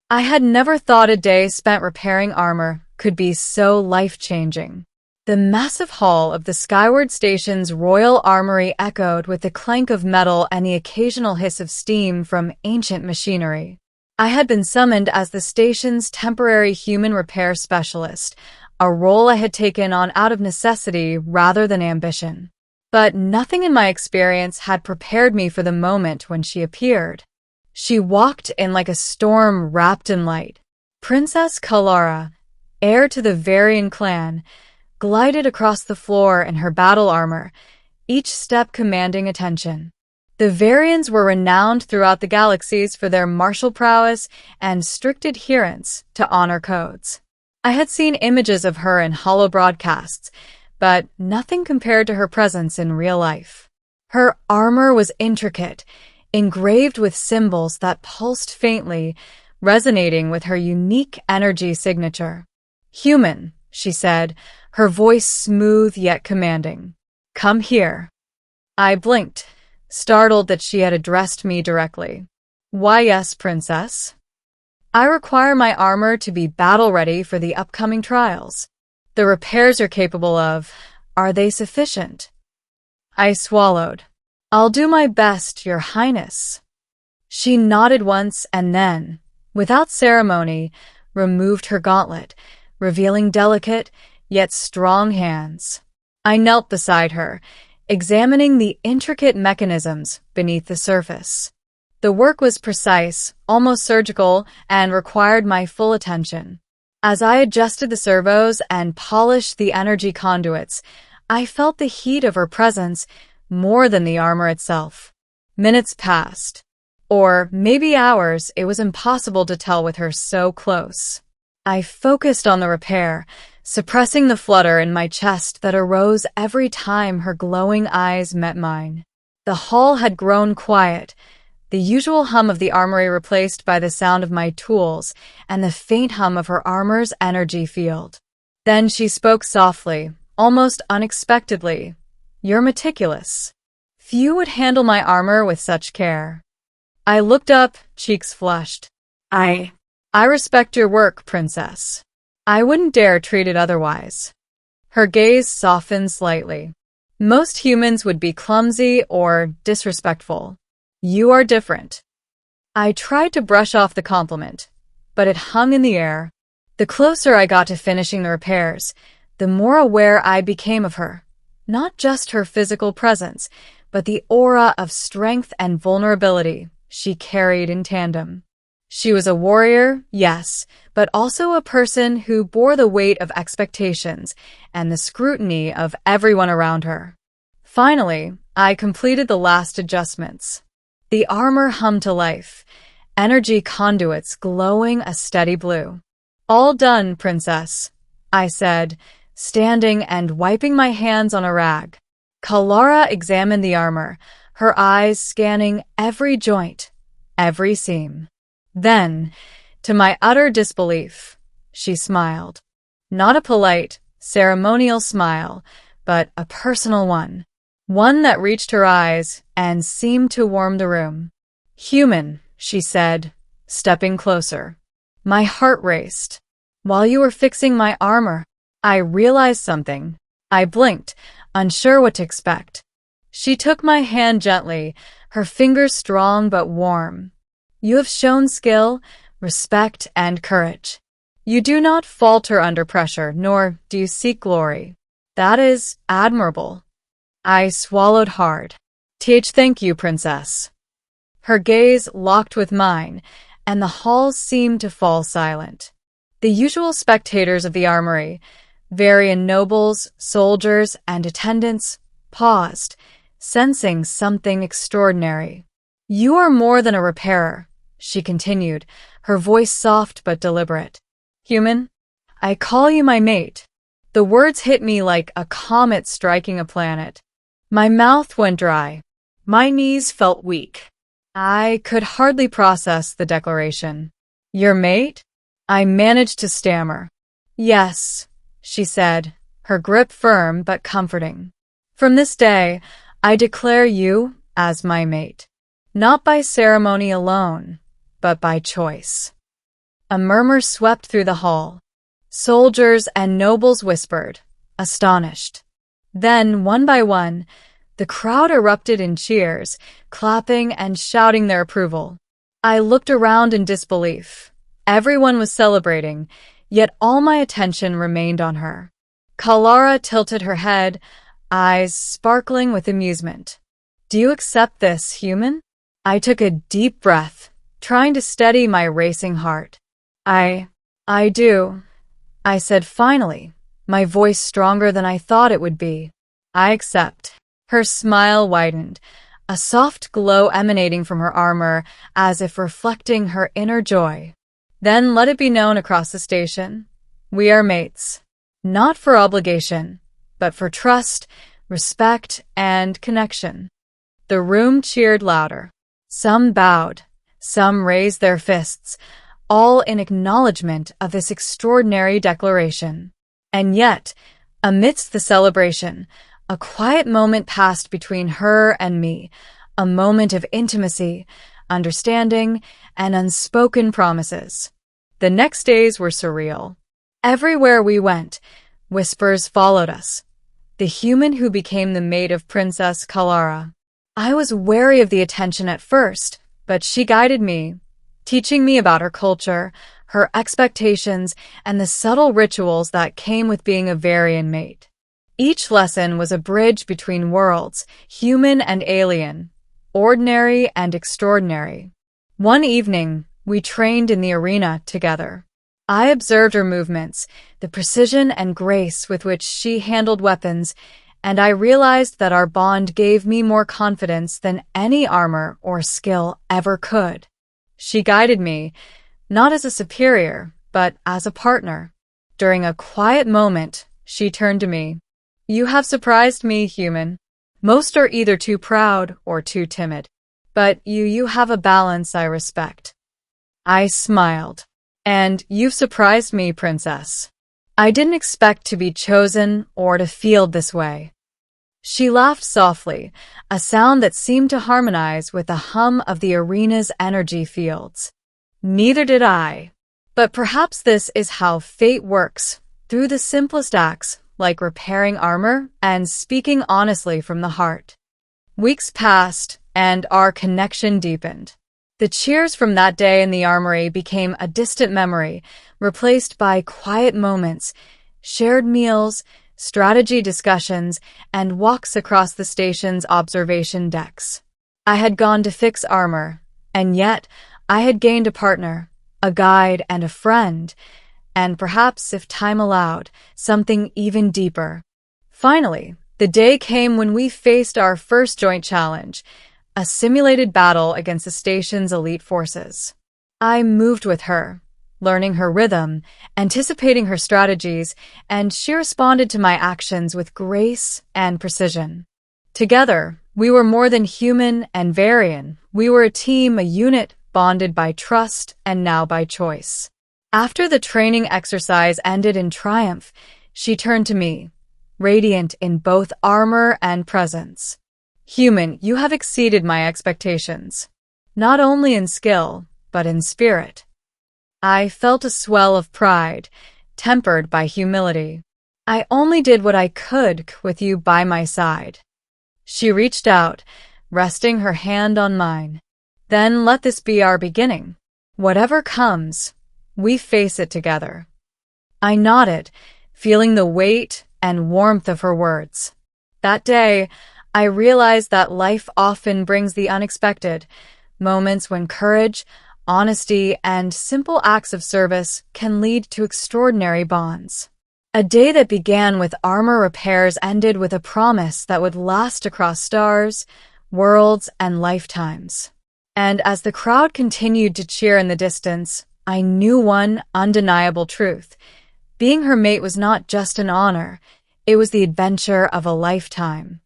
I had never thought a day spent repairing armor could be so life-changing. The massive hall of the Skyward Station's royal armory echoed with the clank of metal and the occasional hiss of steam from ancient machinery. I had been summoned as the station's temporary human repair specialist, a role I had taken on out of necessity rather than ambition. But nothing in my experience had prepared me for the moment when she appeared. She walked in like a storm wrapped in light. Princess Kaelara, heir to the Veyrion clan, glided across the floor in her battle armor, each step commanding attention. The Veyrions were renowned throughout the galaxies for their martial prowess and strict adherence to honor codes. I had seen images of her in holo broadcasts, but nothing compared to her presence in real life. Her armor was intricate, engraved with symbols that pulsed faintly, resonating with her unique energy signature. "Human," she said, her voice smooth yet commanding. "Come here." I blinked, startled that she had addressed me directly. "Why, yes, Princess. I require my armor to be battle-ready for the upcoming trials. The repairs you're capable of, are they sufficient?" I swallowed. "I'll do my best, Your Highness." She nodded once and then, without ceremony, removed her gauntlet, revealing delicate, yet strong hands. I knelt beside her, examining the intricate mechanisms beneath the surface. The work was precise, almost surgical, and required my full attention. As I adjusted the servos and polished the energy conduits, I felt the heat of her presence more than the armor itself. Minutes passed. Or maybe hours, it was impossible to tell with her so close. I focused on the repair, suppressing the flutter in my chest that arose every time her glowing eyes met mine. The hall had grown quiet, the usual hum of the armory replaced by the sound of my tools and the faint hum of her armor's energy field. Then she spoke softly, almost unexpectedly. "You're meticulous. Few would handle my armor with such care." I looked up, cheeks flushed. I respect your work, Princess. I wouldn't dare treat it otherwise." Her gaze softened slightly. "Most humans would be clumsy or disrespectful. You are different." I tried to brush off the compliment, but it hung in the air. The closer I got to finishing the repairs, the more aware I became of her. Not just her physical presence, but the aura of strength and vulnerability she carried in tandem. She was a warrior, yes, but also a person who bore the weight of expectations and the scrutiny of everyone around her. Finally, I completed the last adjustments. The armor hummed to life, energy conduits glowing a steady blue. "All done, Princess," I said, standing and wiping my hands on a rag. Kaelara examined the armor, her eyes scanning every joint, every seam. Then, to my utter disbelief, she smiled. Not a polite, ceremonial smile, but a personal one. One that reached her eyes and seemed to warm the room. "Human," she said, stepping closer. My heart raced. "While you were fixing my armor, I realized something." I blinked, unsure what to expect. She took my hand gently, her fingers strong but warm. "You have shown skill, respect, and courage. You do not falter under pressure, nor do you seek glory. That is admirable." I swallowed hard. Thank you, Princess." Her gaze locked with mine, and the hall seemed to fall silent. The usual spectators of the armory, Veyrion nobles, soldiers, and attendants, paused, sensing something extraordinary. "You are more than a repairer," she continued, her voice soft but deliberate. "Human, I call you my mate." The words hit me like a comet striking a planet. My mouth went dry. My knees felt weak. I could hardly process the declaration. "Your mate?" I managed to stammer. "Yes," she said, her grip firm but comforting. "From this day, I declare you as my mate. Not by ceremony alone, but by choice." A murmur swept through the hall. Soldiers and nobles whispered, astonished. Then, one by one, the crowd erupted in cheers, clapping and shouting their approval. I looked around in disbelief. Everyone was celebrating, yet all my attention remained on her. Kaelara tilted her head, eyes sparkling with amusement. Do you accept this, human? I took a deep breath, trying to steady my racing heart. I do, I said finally, my voice stronger than I thought it would be. I accept. Her smile widened, a soft glow emanating from her armor as if reflecting her inner joy. Then let it be known across the station. We are mates. Not for obligation, but for trust, respect, and connection. The room cheered louder. Some bowed, some raised their fists, all in acknowledgement of this extraordinary declaration. And yet, amidst the celebration, a quiet moment passed between her and me, a moment of intimacy, understanding, and unspoken promises. The next days were surreal. Everywhere we went, whispers followed us. The human who became the mate of Princess Kaelara. I was wary of the attention at first, but she guided me, teaching me about her culture, her expectations, and the subtle rituals that came with being a Veyrion mate. Each lesson was a bridge between worlds, human and alien, ordinary and extraordinary. One evening, we trained in the arena together. I observed her movements, the precision and grace with which she handled weapons, and I realized that our bond gave me more confidence than any armor or skill ever could. She guided me, not as a superior, but as a partner. During a quiet moment, she turned to me. You have surprised me, human. Most are either too proud or too timid, but you have a balance I respect. I smiled. And you've surprised me, princess. I didn't expect to be chosen or to feel this way. She laughed softly, a sound that seemed to harmonize with the hum of the arena's energy fields. Neither did I. But perhaps this is how fate works, through the simplest acts, like repairing armor and speaking honestly from the heart. Weeks passed, and our connection deepened. The cheers from that day in the armory became a distant memory, replaced by quiet moments, shared meals, strategy discussions, and walks across the station's observation decks. I had gone to fix armor, and yet I had gained a partner, a guide, and a friend, and perhaps, if time allowed, something even deeper. Finally, the day came when we faced our first joint challenge, a simulated battle against the station's elite forces. I moved with her, learning her rhythm, anticipating her strategies, and she responded to my actions with grace and precision. Together, we were more than human and Veyrion. We were a team, a unit, bonded by trust and now by choice. After the training exercise ended in triumph, she turned to me, radiant in both armor and presence. Human, you have exceeded my expectations, not only in skill, but in spirit. I felt a swell of pride, tempered by humility. I only did what I could with you by my side. She reached out, resting her hand on mine. Then let this be our beginning. Whatever comes, we face it together. I nodded, feeling the weight and warmth of her words. That day, I realized that life often brings the unexpected, moments when courage, honesty, and simple acts of service can lead to extraordinary bonds. A day that began with armor repairs ended with a promise that would last across stars, worlds, and lifetimes. And as the crowd continued to cheer in the distance, I knew one undeniable truth. Being her mate was not just an honor, it was the adventure of a lifetime.